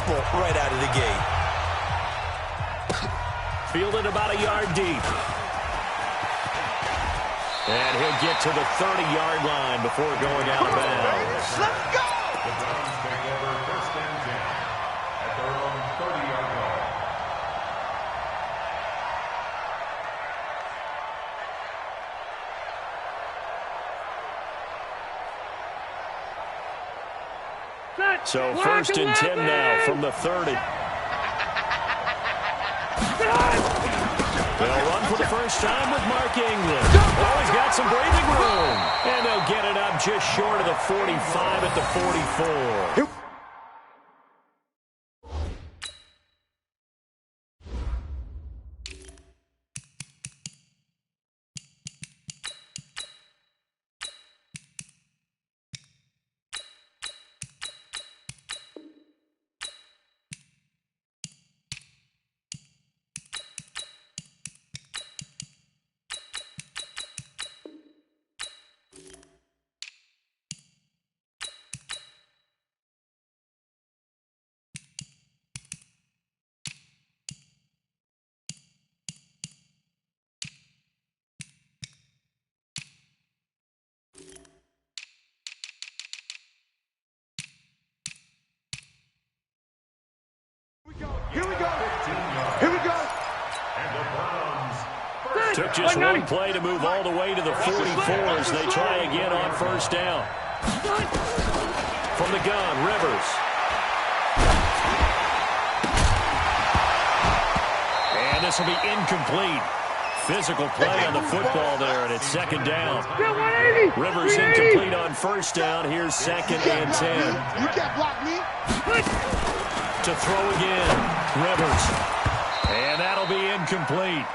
simple right out of the gate. Fielded about a yard deep. And he'll get to the 30-yard line before going out of bounds. Let's go! The Browns take over first and 10 at their own 30-yard line. So first and 10 now from the 30. They'll run for the first time with Mark Ingram. Oh, he's got some breathing room. And they'll get it up just short of the 45 at the 44. Here we go. Here we go. And the Browns Took just one play to move all the way to the 44 as they try again on first down. From the gun, Rivers. And this will be incomplete. Physical play on the football there, and it's second down. Rivers incomplete on first down. Here's second and 10. You can't block me. To throw again, Rivers. And that'll be incomplete.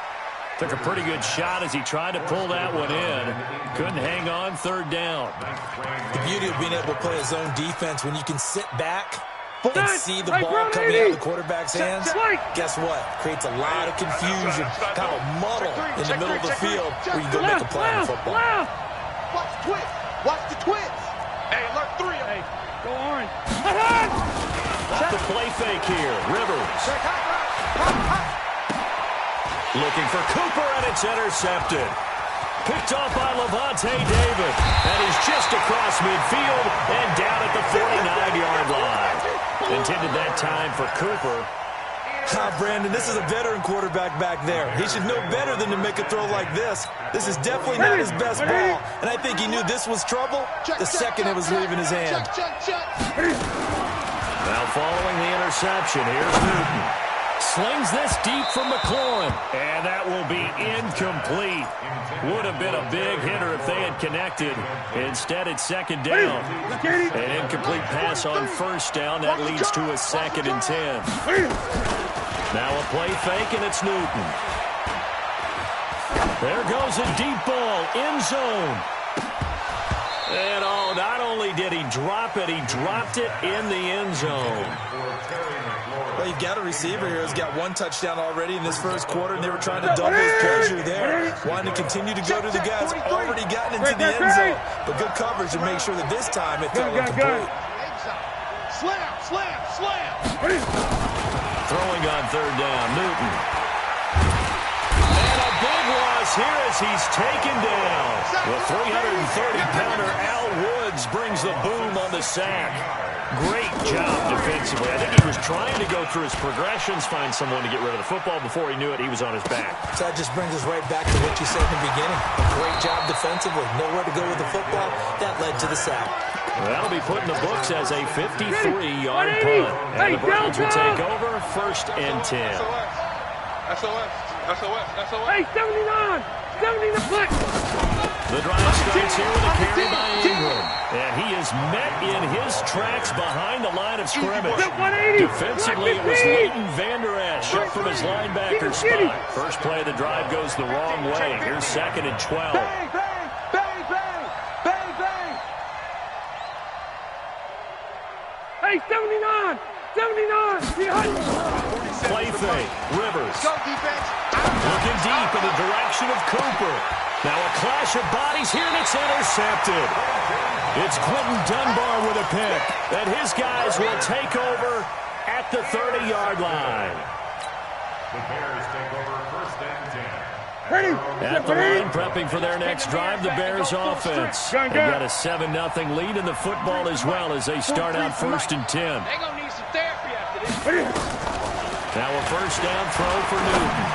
Took a pretty good shot as he tried to pull that one in. Couldn't hang on, third down. The beauty of being able to play his own defense when you can sit back and see the ball coming out of the quarterback's hands. Guess what? Creates a lot of confusion, kind of muddle in the middle of the field where you go make a play in football. Watch the twist. Watch the twist. Hey, alert 3. Hey, go orange. Off the play fake here, Rivers. Looking for Cooper, and it's intercepted. Picked off by Levante David. And he's just across midfield and down at the 49-yard line. Intended that time for Cooper. Brandon, this is a veteran quarterback back there. He should know better than to make a throw like this. This is definitely not his best ball. And I think he knew this was trouble the second it was leaving his hand. Now following the interception, here's Newton. Slings this deep from McLaurin, and that will be incomplete. Would have been a big hitter if they had connected. Instead, it's second down. An incomplete pass on first down. That leads to a second and 10. Now a play fake, and it's Newton. There goes a deep ball, end zone. And not only did he drop it, he dropped it in the end zone. Well, you've got a receiver here who's got one touchdown already in this first quarter, and they were trying to double his pleasure there. Wanting to continue to go to the guys already gotten into the end zone. But good coverage to make sure that this time it fell incomplete. Slam, slam, slam. Throwing on third down, Newton. And a big loss here as he's taken down. The 330-pounder Al Woods brings the boom on the sack. Great job defensively. I think he was trying to go through his progressions, find someone to get rid of the football. Before he knew it, he was on his back. So that just brings us right back to what you said in the beginning. A great job defensively. Nowhere to go with the football. That led to the sack. That'll be put in the books as a 53-yard punt. And the Browns will take over first and 10. SOS. Hey, 79! 70 to put! The drive starts here with a carry by Ingram. And he is met in his tracks behind the line of scrimmage. Defensively, it was Leighton Vander Esch up from his linebacker spot. First play of the drive goes the wrong way. Here's second and 12. Bang, bang, bang, bang, bang, bang. Hey, 79! 79! Play fake, Rivers. Go, defense. Looking deep in the direction of Cooper. Now a clash of bodies here, and it's intercepted. It's Quentin Dunbar with a pick. And his guys will take over at the 30-yard line. The Bears take over 1st and 10. Ready. At the line, prepping for their next drive, the Bears offense. They've got a 7-0 lead in the football as well as they start out 1st and 10. They're going to need some therapy after this. Now a 1st down throw for Newton.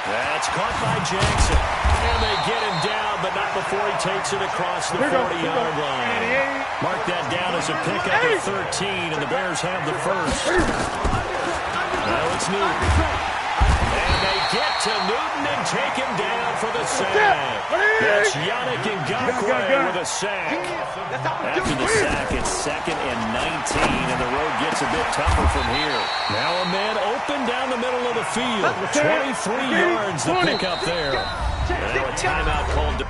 That's caught by Jackson. And they get him down, but not before he takes it across the 40-yard line. Mark that down as a pickup of 13, and the Bears have the first. Now it's Newton. And they get to Newton and take him down for the sack. That's Yannick Ngakoue with a sack. After the sack, it's 2nd and 19, and the road gets a bit tougher from here. Now a man open down the middle of the field. 23 yards to pick up there. Now a timeout called to...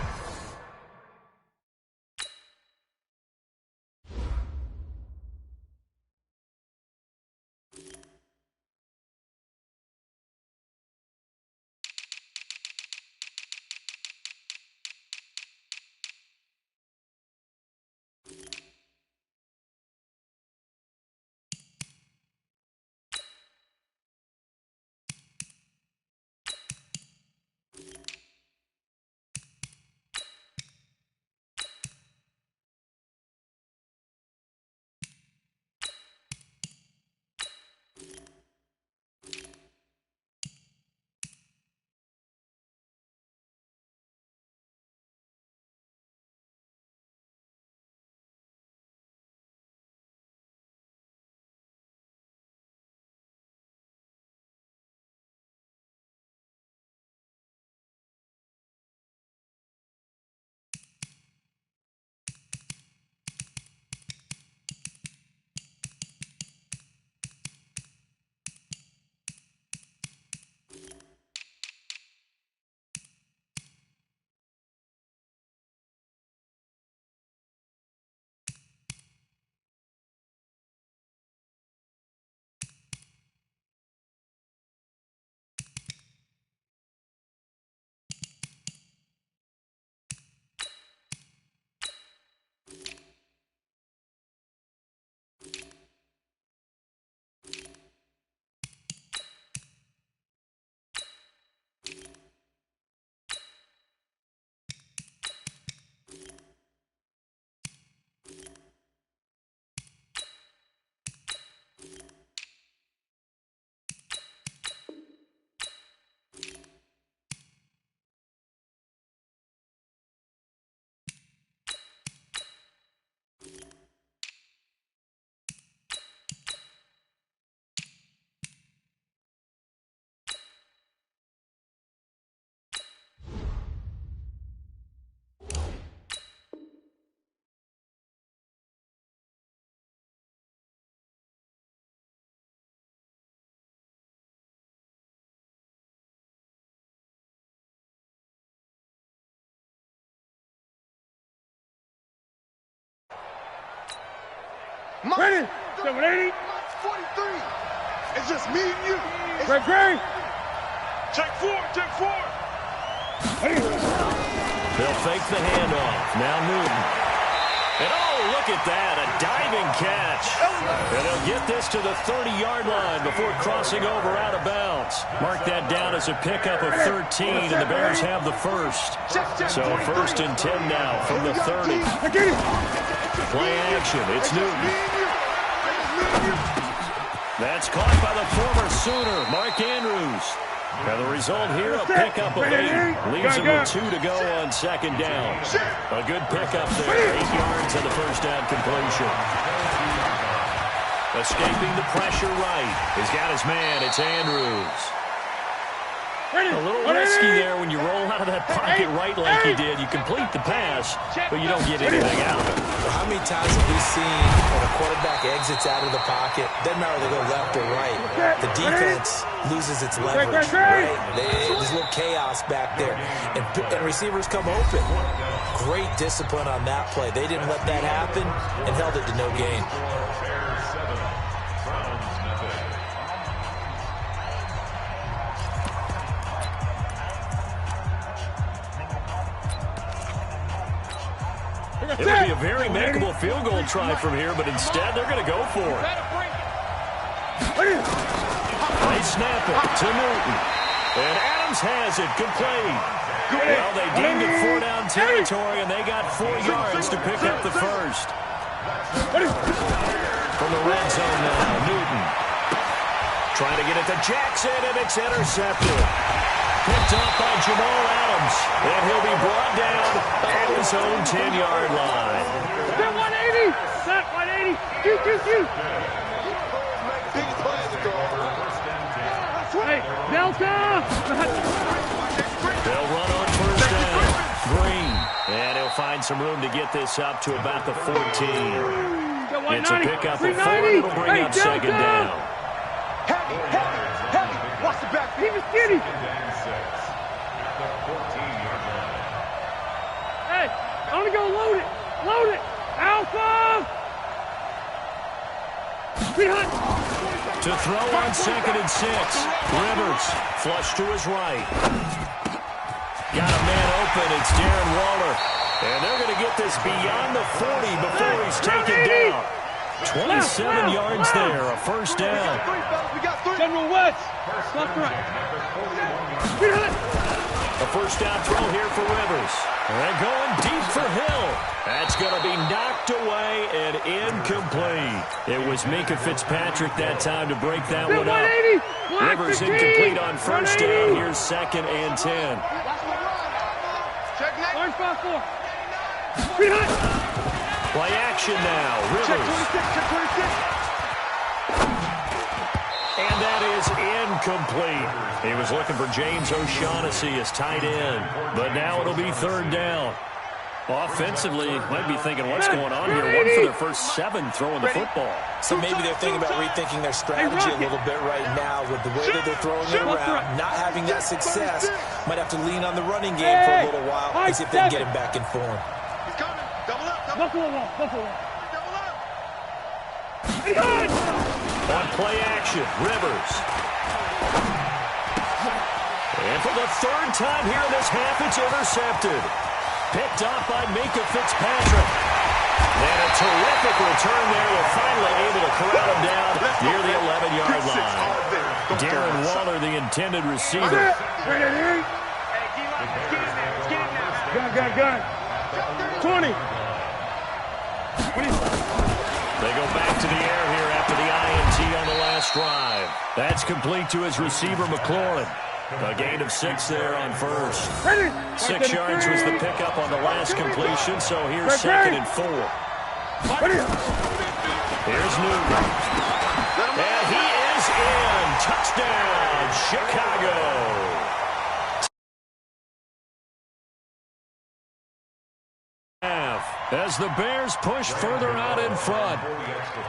Ready. 780. 43. It's just me and you. Great. Check 4. They'll fake the handoff. Now Newton. And oh, look at that, a diving catch. And they'll get this to the 30-yard line before crossing over out of bounds. Mark that down as a pickup of 13, and the Bears have the first. So 1st and 10 now from the 30. Play action, it's Newton. That's caught by the former Sooner, Mark Andrews. Now the result here, a pickup of 8. Leaves him with 2 to go on 2nd down. A good pickup there, 8 yards on the 1st down completion. Escaping the pressure right. He's got his man, it's Andrews. A little risky there when you roll out of that pocket right like he did. You complete the pass, but you don't get anything out of it. Well, how many times have we seen when a quarterback exits out of the pocket, doesn't matter whether they go left or right, the defense loses its leverage, right? There's a little chaos back there, and receivers come open. Great discipline on that play. They didn't let that happen and held it to no gain. It would be a very makeable field goal try from here, but instead they're going to go for it. They snap it to Newton. And Adams has it complete. Well, they deemed it 4-down territory, and they got 4 yards to pick up the first. From the red zone now, Newton. Trying to get it to Jackson, and it's intercepted. Picked up by Jamal Adams, and he'll be brought down at his own 10-yard line. Set 180! Set 180! Shoot! Hey, Delta! They'll run on first down. Green. And he'll find some room to get this up to about the 14. It's a pickup of 4. It'll bring up second down. Heavy. Watch the back. He was skinny. Hey, I'm gonna go load it. Alpha! To throw on 2nd and 6. Rivers, flush to his right. Got a man open, it's Darren Waller. And they're going to get this beyond the 40 before he's taken down. 27 yards there, a first down. General West, left right. A first down throw here for Rivers. And going deep for Hill. That's going to be knocked away and incomplete. It was Minkah Fitzpatrick that time to break that one up. Rivers incomplete on first down. Here's 2nd and 10. Play action now. Rivers. And that is incomplete. He was looking for James O'Shaughnessy as tight end. But now it'll be 3rd down. Offensively, might be thinking, what's going on here? 1 for their first 7 throwing the football. So maybe they're thinking about rethinking their strategy a little bit right now with the way that they're throwing it around, not having that success. Might have to lean on the running game for a little while and see if they can get him back in form. He's coming. Double up. Buffalo. Double up. On play action, Rivers. And for the 3rd time here in this half, it's intercepted. Picked off by Minkah Fitzpatrick. And a terrific return there. They're finally able to corral him down near the 11-yard line. Darren Waller, the intended receiver. Gun. 20. They go back to the air here after the INT on the last drive. That's complete to his receiver, McLaurin. A gain of 6 there on first. 6 yards was the pickup on the last completion, so here's 2nd and 4. Here's Newton. And he is in. Touchdown, Chicago. As the Bears push further out in front.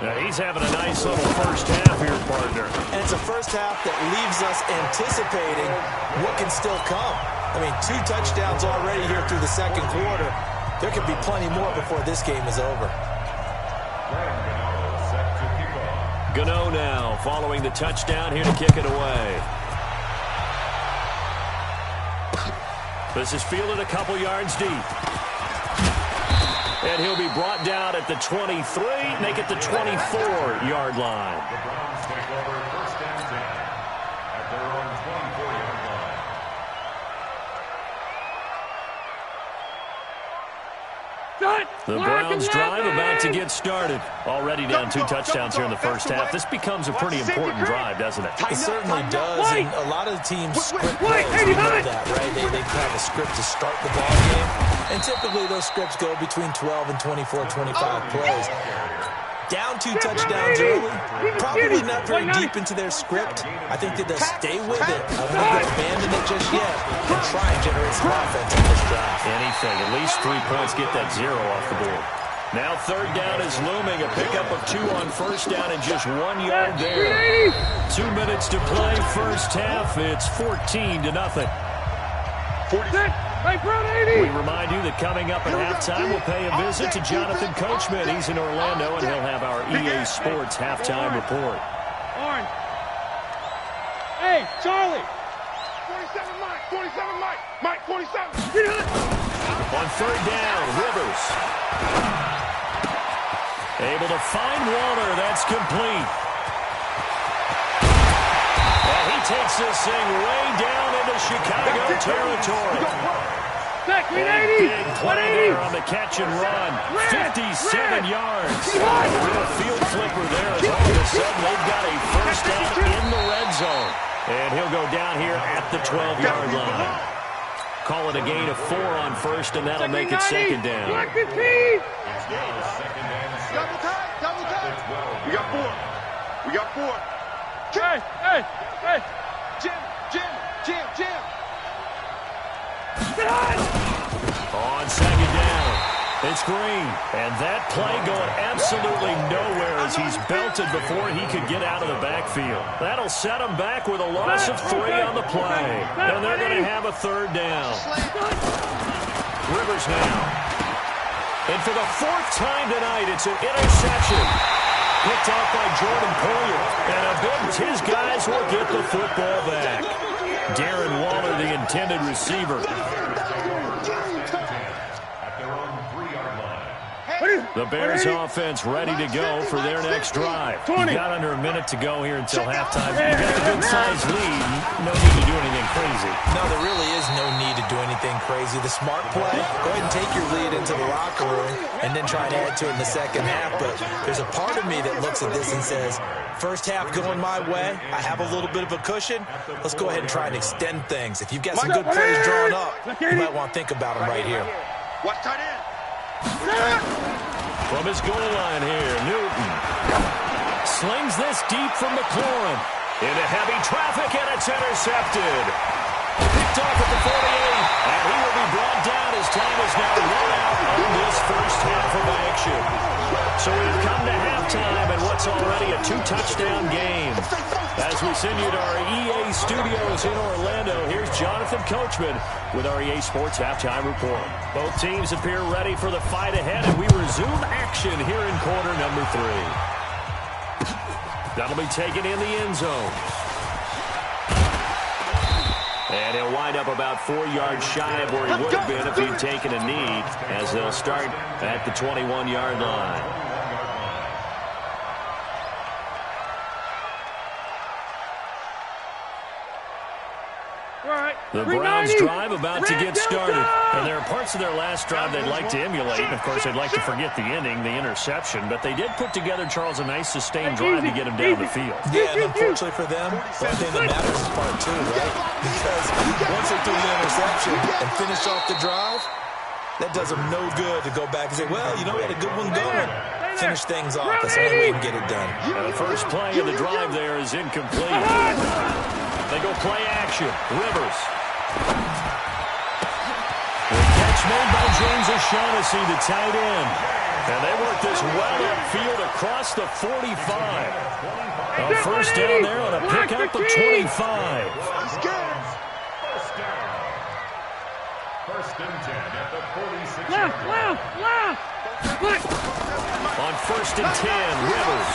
Now he's having a nice little first half here, partner. And it's a first half that leaves us anticipating what can still come. I mean, 2 touchdowns already here through the 2nd quarter. There could be plenty more before this game is over. Gano now following the touchdown here to kick it away. This is fielded a couple yards deep. And he'll be brought down at the 23, make it the 24-yard line. The Browns take over 1st and 10 at their own 24-yard line. The Browns drive about to get started. Already down 2 touchdowns here in the first half. This becomes a pretty important drive, doesn't it? It certainly does, and a lot of the teams script plays, we know that, right? They have a script to start the ball game, and typically those scripts go between 12 and 24, 25 plays. Down 2 touchdowns early, probably not very deep into their script. I think that they'll stay with it. I don't think they'll abandon it just yet and try and generate some offense on this drive. Anything, at least 3 points, get that 0 off the board. Now 3rd down is looming, a pickup of 2 on first down and just 1 yard there. 2 minutes to play first half. It's 14-0. 46. We remind you that coming up at halftime, we'll pay a visit to Jonathan Coachman. He's in Orlando, and he'll have our EA Sports halftime report. Orange. Hey, Charlie. 47 Mike. 47 Mike. Mike, 47. On 3rd down, Rivers. Able to find Waller. That's complete. takes this thing way down into Chicago territory. Back, A big play there on the catch and run. 57 yards. A real field flipper there as all of a sudden they've got a first down in the red zone. And he'll go down here at the 12-yard line. Call it a gain of 4 on first, and that'll make it second down. Double time. We got 4. We got 4. Hey. Jim. On second down, it's Green. And that play going absolutely nowhere as he's belted before he could get out of the backfield. That'll set him back with a loss of 3 on the play. And they're going to have a third down. Rivers now. And for the 4th time tonight, it's an interception. Picked off by Jordan Poyer. And a bit his guys will get the football back. Darren Waller, the intended receiver. The Bears offense ready to go for their next drive. You've got under a minute to go here until halftime. You've got a good-sized lead. No need to do anything crazy. No, there really is no need to do anything crazy. The smart play, go ahead and take your lead into the locker room and then try and add to it in the second half. But there's a part of me that looks at this and says, first half going my way, I have a little bit of a cushion. Let's go ahead and try and extend things. If you've got some good plays drawn up, you might want to think about them right here. Watch tight end. From his goal line here, Newton slings this deep from McLaurin. Into heavy traffic, and it's intercepted. Picked off at the 48, and he will be brought down as time is now run out on this first half of action. So we've come to halftime in what's already a 2-touchdown game. As we send you to our EA studios in Orlando, here's Jonathan Coachman with our EA Sports Halftime Report. Both teams appear ready for the fight ahead, and we resume action here in quarter number 3. That'll be taken in the end zone. And he'll wind up about 4 yards shy of where he would have been if he'd taken a knee, as they'll start at the 21-yard line. The Browns drive about to get started. And there are parts of their last drive they'd like to emulate. And, of course, they'd like to forget the ending, the interception. But they did put together, Charles, a nice sustained drive to get him down the field. Yeah, and unfortunately for them, one thing that matters is part 2, right? Because once they threw the interception and finish off the drive, that does them no good to go back and say, well, you know, we had a good one going. Finish things off. That's the only way we can get it done. And the first play of the drive there is incomplete. They go play action. Rivers. The catch made by James O'Shaughnessy, the tight end. And they work this well upfield across the 45. A first down there on a pickup of 25. First and 10 at the 46. Left. On first and 10, Rivers.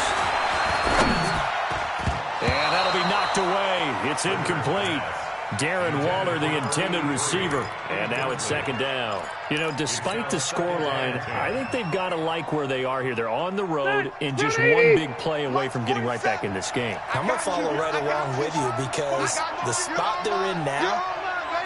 And that'll be knocked away. It's incomplete. Darren Waller, the intended receiver. And now it's second down. You know, despite the scoreline, I think they've got to like where they are here. They're on the road and just one big play away from getting right back in this game. I'm going to follow right along with you because the spot they're in now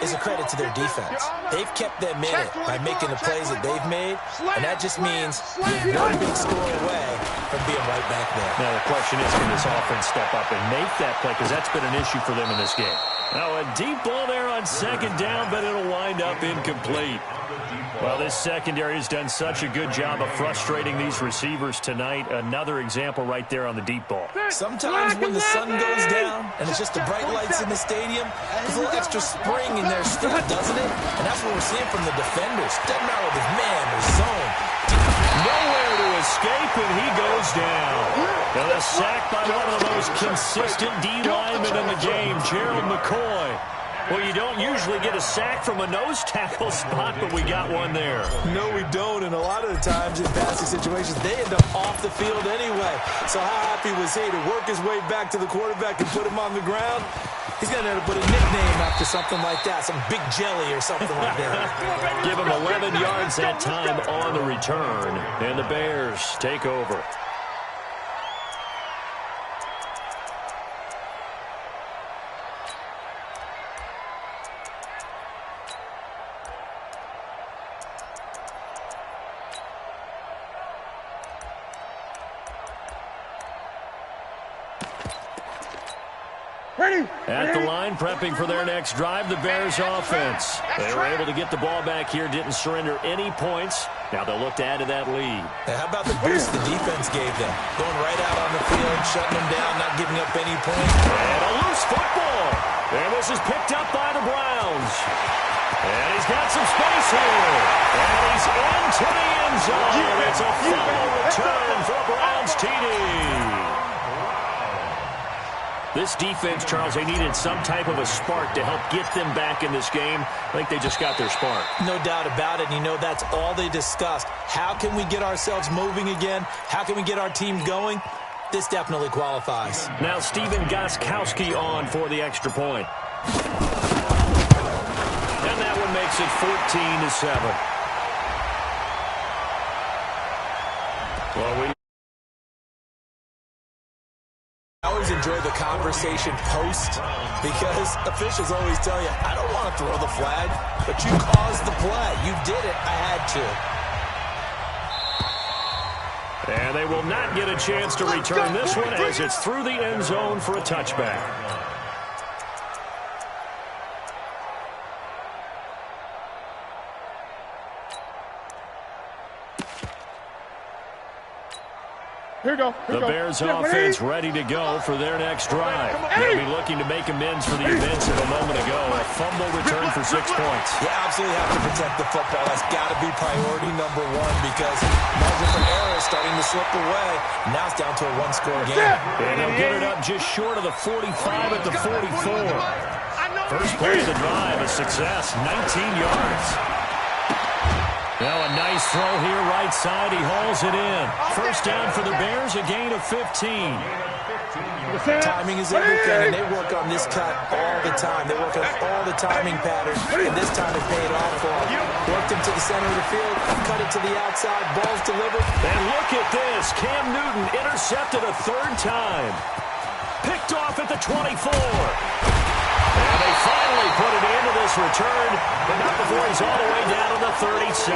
is a credit to their defense. They've kept them in it by making the plays that they've made, and that just means you're one big score away from being right back there. Now the question is, can this offense step up and make that play? Because that's been an issue for them in this game. Now a deep ball there on second down, but it'll wind up incomplete. Well, this secondary has done such a good job of frustrating these receivers tonight. Another example right there on the deep ball. Sometimes when the sun goes down and it's just the bright lights in the stadium, there's a little extra spring in their step, doesn't it? And that's what we're seeing from the defenders. Doesn't matter with his man or zone. Nowhere to escape, and he goes down. And a sack by one of the most consistent D linemen in the game, Gerald McCoy. Well, you don't usually get a sack from a nose tackle spot, but we got one there. No, we don't, and a lot of the times in passing situations, they end up off the field anyway. So how happy was he to work his way back to the quarterback and put him on the ground? He's going to end up with a nickname after something like that, some Big Jelly or something like that. Give him 11 yards that time on the return, and the Bears take over. At the line, prepping for their next drive, the Bears offense. They were able to get the ball back here, didn't surrender any points. Now they'll look to add to that lead. How about the boost the defense gave them? Going right out on the field, shutting them down, not giving up any points. And a loose football. And this is picked up by the Browns. And he's got some space here. And he's into the end zone. It's a fumble return for a Browns TD. This defense, Charles, they needed some type of a spark to help get them back in this game. I think they just got their spark. No doubt about it. And you know that's all they discussed. How can we get ourselves moving again? How can we get our team going? This definitely qualifies. Now Steven Gostkowski on for the extra point. And that one makes it 14-7. Well, we always enjoy the conversation post because officials always tell you, I don't want to throw the flag, but you caused the play. You did it. I had to. And they will not get a chance to return this one as it's through the end zone for a touchback. The Bears offense ready to go for their next drive. They'll be looking to make amends for the events of a moment ago. A fumble return for 6 points. You absolutely have to protect the football. That's got to be priority number one because margin for error is starting to slip away. Now it's down to a one-score game. And they'll get it up just short of the 45 at the 44. First play of the drive, a success, 19 yards. Now a nice throw here right side. He hauls it in. First down for the Bears, a gain of 15. Timing is everything, and they work on this cut all the time. They work on all the timing patterns, and this time it paid off for them. Worked him to the center of the field, cut it to the outside, ball's delivered. And look at this. Cam Newton intercepted a third time. Picked off at the 24. And they finally put it into this return, but not before he's all the way down to the 37.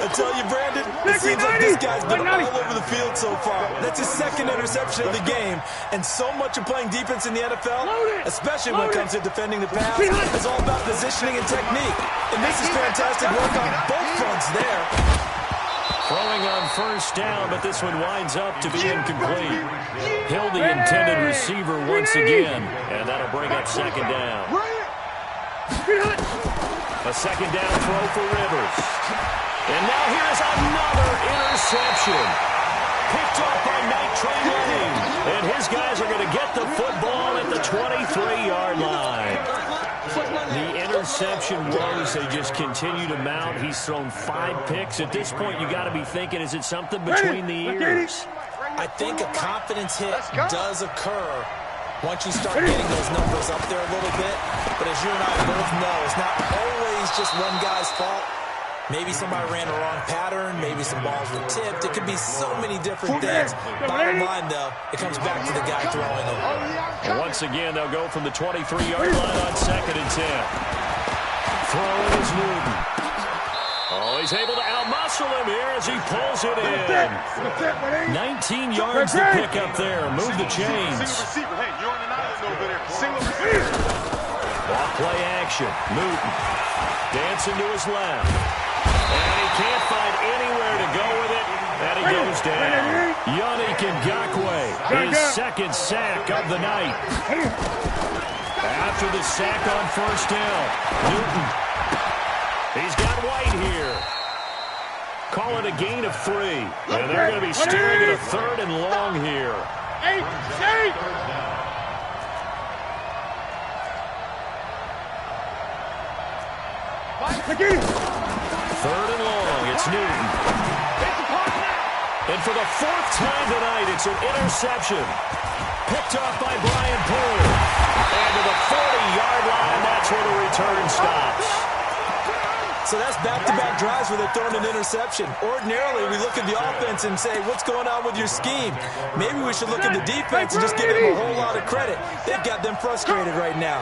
I tell you, Brandon, it seems like this guy's been all over the field so far. That's his second interception of the game. And so much of playing defense in the NFL, especially when it comes to defending the pass, is all about positioning and technique. And this is fantastic work on both fronts there. Throwing on first down, but this one winds up to be incomplete. Hill, the intended receiver once again, and that'll bring up second down. A second down throw for Rivers. And now here's another interception. Picked up by Night Train Lane. And his guys are going to get the football at the 23-yard line. The interception woes, they just continue to mount. He's thrown 5 picks. At this point, you got to be thinking, is it something between the ears? I think a confidence hit does occur once you start getting those numbers up there a little bit. But as you and I both know, it's not always just one guy's fault. Maybe somebody ran the wrong pattern. Maybe some balls were tipped. It could be so many different things. Bottom line, though, it comes back to the guy throwing them. And once again, they'll go from the 23-yard line on 2nd and 10. Throwing is Newton. Oh, he's able to outmuscle him here as he pulls it in. 19 yards to pick up there. Move the chains. Off play action. Newton dancing to his left. And he can't find anywhere to go with it. And he goes down. Yannick Ngakoue, his second sack of the night. After the sack on first down, Newton. He's got White here. Call it a gain of 3. And they're going to be staring at a 3rd and long here. 3rd and long, it's Newton. And for the 4th time tonight, it's an interception. Picked off by Brian Poole. And to the 40-yard line, that's where the return stops. So that's back-to-back drives where they're throwing an interception. Ordinarily, we look at the offense and say, what's going on with your scheme? Maybe we should look at the defense and just give them a whole lot of credit. They've got them frustrated right now.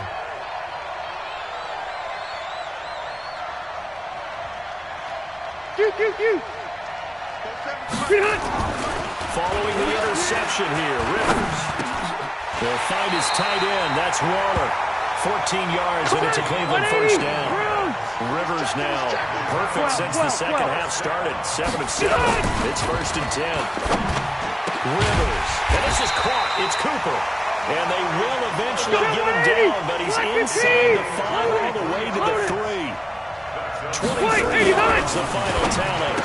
Following the interception here, Rivers. They'll find his tight end. That's Waller. 14 yards, and it's a Cleveland first down. Rivers now perfect since the second half started. 7 of 7. It's 1st and 10. Rivers. And this is caught. It's Cooper. And they will eventually get him down, but he's inside the 5 all the way to the 3. 23 yards, the final tally.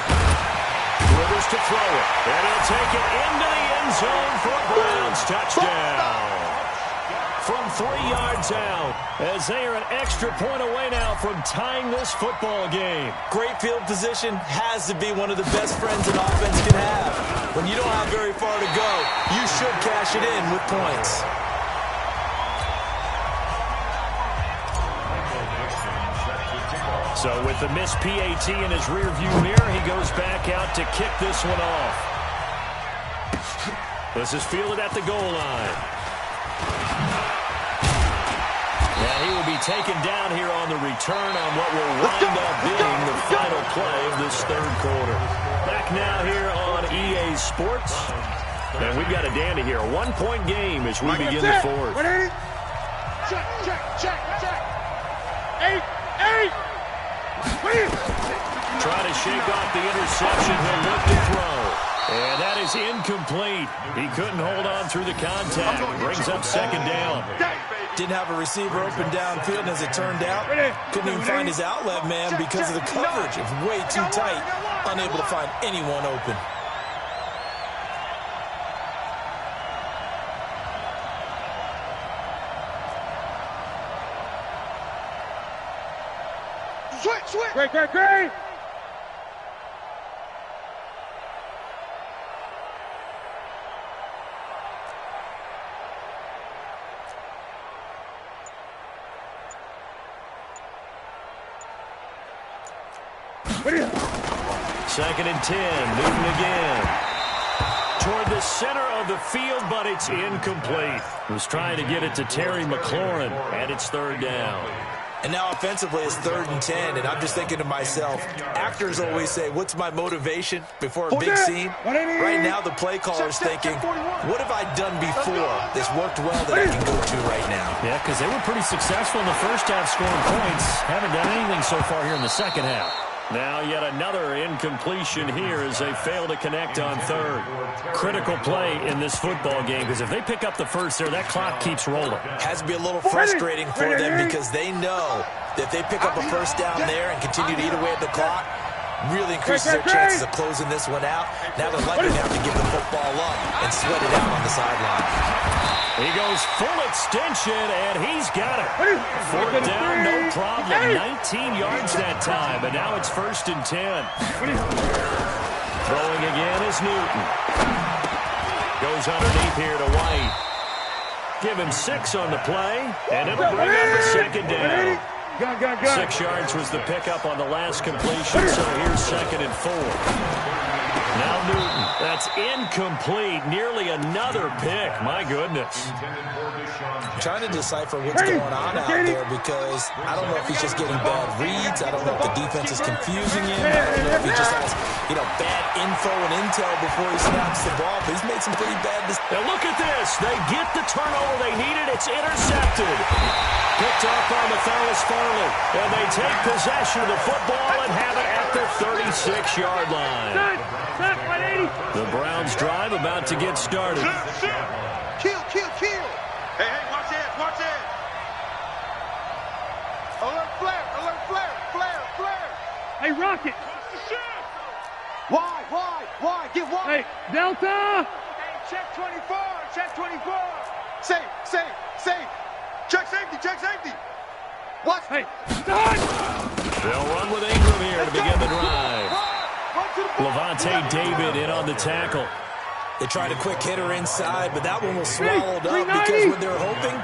Rivers to throw it. And he'll take it into the end zone for a Browns touchdown. From 3 yards out, as they are an extra point away now from tying this football game. Great field position has to be one of the best friends an offense can have. When you don't have very far to go, you should cash it in with points. So with the missed PAT in his rearview mirror, he goes back out to kick this one off. This is fielded at the goal line. And he will be taken down here on the return on what will wind up being the final play of this 3rd quarter. Back now here on EA Sports. And we've got a dandy here. A 1-point game as we begin the 4th. Check, check, check, check. 8. Trying to shake off the interception. He'll look to throw. And that is incomplete. He couldn't hold on through the contact. Brings up 2nd down. Didn't have a receiver open downfield, and as it turned out, couldn't even find his outlet man because of the coverage. It was way too tight, unable to find anyone open. Switch. Great. Second and 10. Newton again. Toward the center of the field, but it's incomplete. Was trying to get it to Terry McLaurin, and it's 3rd down. And now offensively it's 3rd and 10, and I'm just thinking to myself, actors always say, what's my motivation before a big scene? Right now the play caller's thinking, what have I done before that's worked well that I can go to right now? Yeah, because they were pretty successful in the first half scoring points. Haven't done anything so far here in the second half. Now yet another incompletion here as they fail to connect on 3rd. Critical play in this football game because if they pick up the first there, that clock keeps rolling. Has to be a little frustrating for them because they know that if they pick up a first down there and continue to eat away at the clock, really increases their chances of closing this one out. Now they're likely to have to give the football up and sweat it out on the sideline. He goes full extension, and he's got it. 4th down, no problem. 19 yards that time, and now it's 1st and 10. Throwing again is Newton. Goes underneath here to White. Give him 6 on the play, and it'll bring up a 2nd down. 6 yards was the pickup on the last completion, so here's 2nd and 4. Now Newton. That's incomplete. Nearly another pick. My goodness. I'm trying to decipher what's going on out there because I don't know if he's just getting bad reads. I don't know if the defense is confusing him. I don't know if he just has, bad info and intel before he snaps the ball. But he's made some pretty bad decisions. Now look at this. They get the turnover they needed. It's intercepted. Picked off by Matthias Farley. And they take possession of the football and have it at the 36-yard line. The Browns drive about to get started. Kill. Hey, watch it. Alert flare. Hey, Rocket. Why? Get wide. Hey, Delta. Hey, check 24. Safe. Check safety. Watch. Hey, start. They'll run with Ingram here to begin the drive. Levante David in on the tackle. They tried a quick hitter inside, but that one was swallowed up because what they're hoping,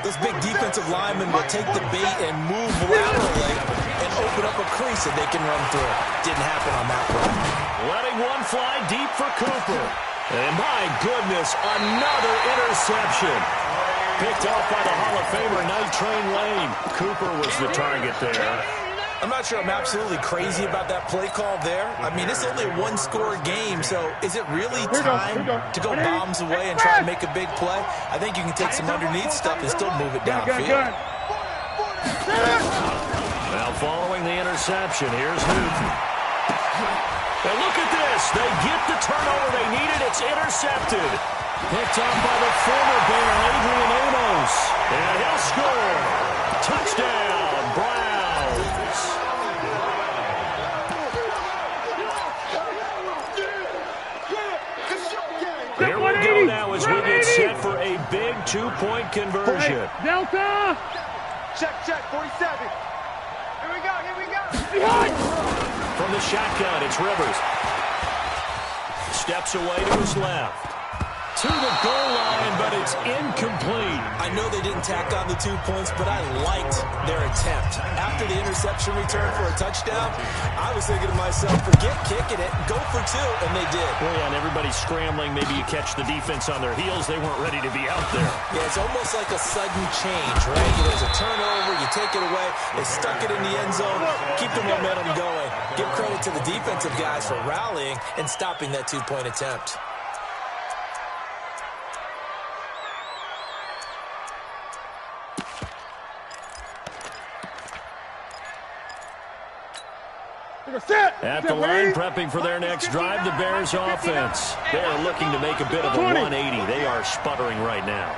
those big defensive linemen will take the bait and move laterally and open up a crease that they can run through. Didn't happen on that play. Letting one fly deep for Cooper. And my goodness, another interception. Picked off by the Hall of Famer Night Train Lane. Cooper was the target there. I'm not sure I'm absolutely crazy about that play call there. I mean, it's only a one-score game, so is it really time to go bombs away and try and make a big play? I think you can take some underneath stuff and still move it downfield. Now following the interception, here's Newton. And look at this. They get the turnover they needed. It's intercepted. Picked up by the former Bear, Adrian Amos. And he'll score. Touchdown, Browns. Here we go now as we get set for a big two-point conversion. Delta. Check, 47. Here we go. From the shotgun, it's Rivers. Steps away to his left. To the goal line, but it's incomplete. I know they didn't tack on the 2 points, but I liked their attempt. After the interception return for a touchdown, I was thinking to myself, forget kicking it, go for 2, and they did. Well, yeah, and everybody's scrambling. Maybe you catch the defense on their heels. They weren't ready to be out there. Yeah, it's almost like a sudden change, right? There's a turnover, you take it away, they stuck it in the end zone, keep the momentum going. Give credit to the defensive guys for rallying and stopping that 2-point attempt. At the line, prepping for their next drive, the Bears offense. They are looking to make a bit of a 180. They are sputtering right now.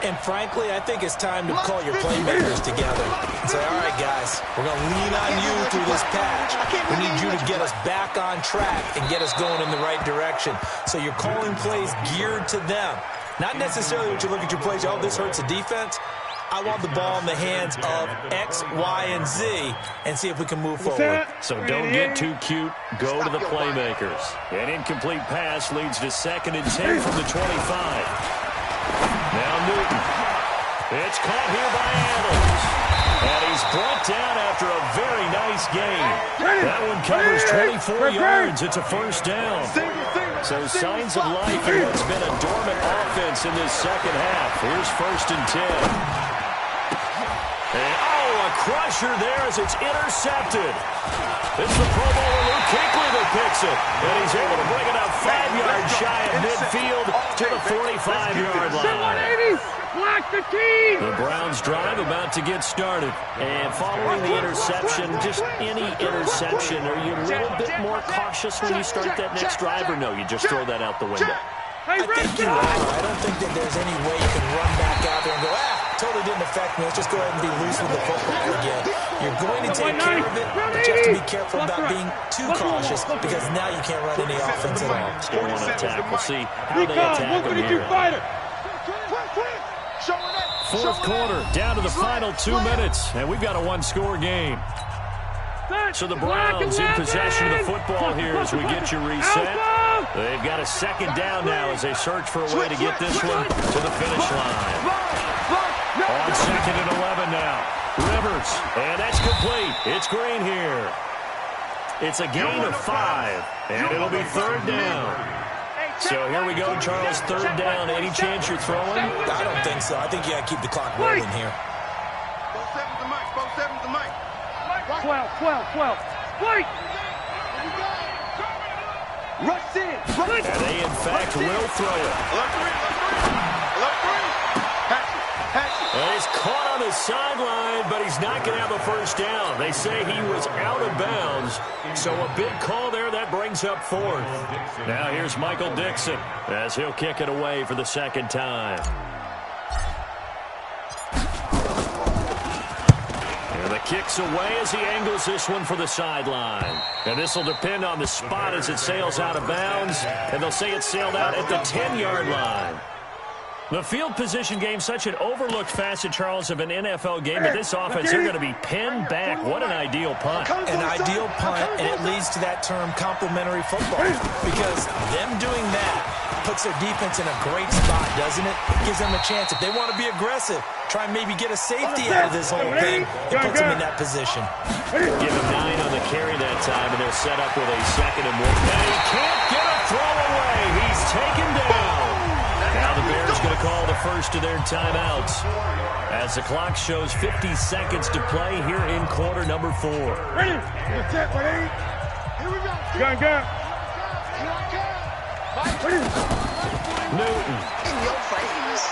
And frankly, I think it's time to call your playmakers together and say, all right, guys, we're going to lean on you through this patch. We need you to get us back on track and get us going in the right direction. So you're calling plays geared to them. Not necessarily when you look at your plays, oh, this hurts the defense. I want the ball in the hands of X, Y, and Z and see if we can move forward. So don't get too cute. Go to the playmakers. An incomplete pass leads to 2nd and 10 from the 25. Now Newton. It's caught here by Adams. And he's brought down after a very nice game. That one covers 24 yards. It's a first down. So signs of life in what's been a dormant offense in this second half. Here's 1st and 10. And, a crusher there as it's intercepted. It's the Pro Bowler Luke Kuechly that picks it. And he's able to bring it up 5 yards shy of midfield to the 45-yard line. Block the team. The Browns drive about to get started. And following the interception, just any interception, are you a little bit more cautious when you start that next drive, or no, you just throw that out the window? I think you are. I don't think that there's any way you can run back out there and go, totally didn't affect me. Let's just go ahead and be loose with the football again. You're going to take care of it, but you have to be careful about being too cautious because now you can't run any offense at all. Still want to attack. We'll see how they attack him here. Fourth quarter, down to the final 2 minutes, and we've got a one-score game. So the Browns in possession of the football here as we get you reset. They've got a 2nd down now as they search for a way to get this one to the finish line. On 2nd and 11 now. Rivers, and that's complete. It's Green here. It's a gain of 5, and it'll be 3rd down. So here we go, Charles, 3rd down. Any chance you're throwing? I don't think so. I think you got to keep the clock rolling here. 12. Wait! Rush in. And they, in fact, will throw it. And he's caught on the sideline, but he's not going to have a first down. They say he was out of bounds. So a big call there. That brings up 4th. Now here's Michael Dixon as he'll kick it away for the 2nd time. Kicks away as he angles this one for the sideline. And this will depend on the spot as it sails out of bounds. And they'll say it sailed out at the 10-yard line. The field position game, such an overlooked facet, Charles, of an NFL game. But this offense, they're going to be pinned back. What an ideal punt. An ideal punt, and it leads to that term complementary football. Because them doing that puts their defense in a great spot, doesn't it? Gives them a chance. If they want to be aggressive, try and maybe get a safety out of this whole thing, it puts them in that position. Give him 9 on the carry that time, and they're set up with a 2nd and 1. And he can't get a throw away. He's taken down. Now the Bears going to call the 1st first of their timeouts as the clock shows 50 seconds to play here in quarter number 4. Ready? Set, ready? Here we go. Gun. Newton. In your face.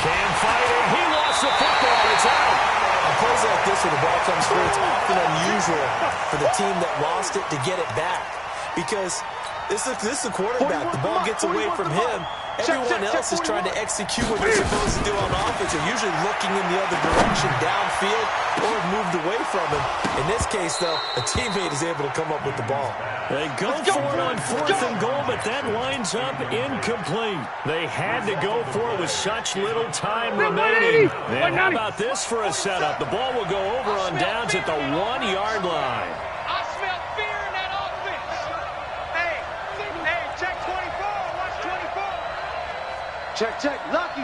Can fight it. He lost the football. It's out. On plays like this where the ball comes through, it's often unusual for the team that lost it to get it back. Because this is the quarterback. The ball gets away from him. Everyone else is trying to execute what they're supposed to do on offense. They're usually looking in the other direction, downfield, or have moved away from him. In this case, though, a teammate is able to come up with the ball. They go for it on 4th and goal, but that winds up incomplete. They had to go for it with such little time remaining. And how about this for a setup? The ball will go over on downs at the 1-yard line. I smell fear in that offense. Hey, check 24. Watch 24. Check. Lucky.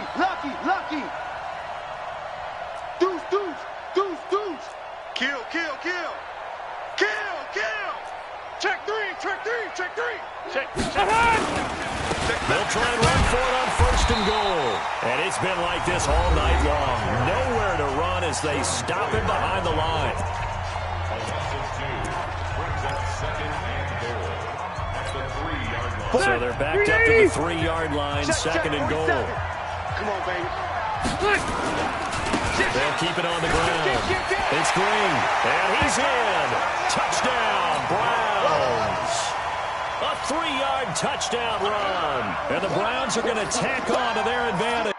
Deuce. Kill. Check three. They'll try and run for it on 1st and goal. And it's been like this all night long. Nowhere to run as they stop him behind the line. So they're backed up to the 3-yard line, 2nd and goal. Come on, baby. They'll keep it on the ground. It's Green, and he's in. Touchdown, Browns. A 3-yard touchdown run. And the Browns are going to tack on to their advantage.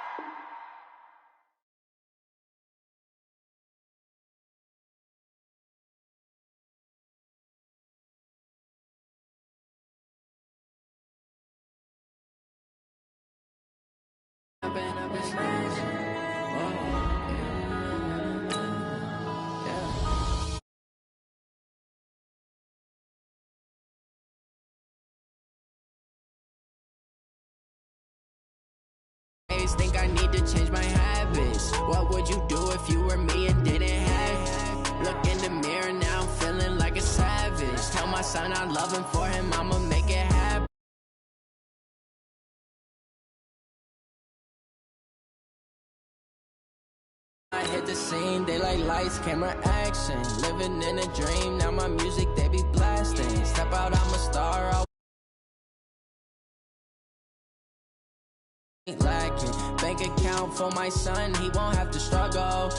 Think I need to change my habits. What would you do if you were me and didn't have? Look in the mirror now, I'm feeling like a savage. Tell my son I love him, for him I'ma make it happen. I hit the scene, they like lights, camera, action. Living in a dream, now my music they be blasting. Step out, I'm a star. Lacking bank account for my son, he won't have to struggle.